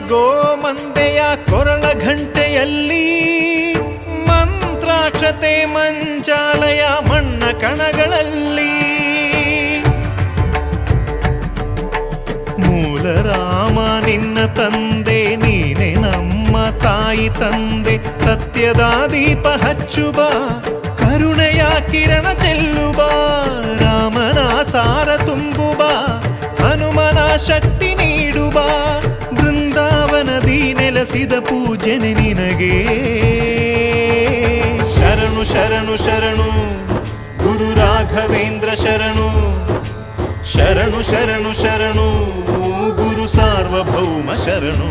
ಗೋಮಂದೆಯ ಕೊರಳ ಘಂಟೆಯಲ್ಲಿ ಮಂತ್ರಾಕ್ಷತೆ ಮಂಚಾಲಯ ಮಣ್ಣ ಕಣಗಳಲ್ಲಿ ಮೂಲ ರಾಮ ನಿನ್ನ ತಂದೆ ನೀನೆ ನಮ್ಮ ತಾಯಿ ತಂದೆ ಸತ್ಯದ ದೀಪ ಹಚ್ಚುಬ ಕರುಣೆಯ ಕಿರಣ ಚೆಲ್ಲುಬ ರಾಮನ ಸಾರ ತುಂಬುಬ ಹನುಮನ ಶಕ್ತಿ ನೀಡುಬ ಬೃಂದಾವನದಿ ನೆಲೆಸಿದ ಪೂಜನೆ ನಿನಗೆ ಶರಣು ಶರಣು ಶರಣು ಗುರು ರಾಘವೇಂದ್ರ ಶರಣು ಶರಣು ಶರಣು ಶರಣು ಗುರು ಸಾರ್ವಭೌಮ ಶರಣು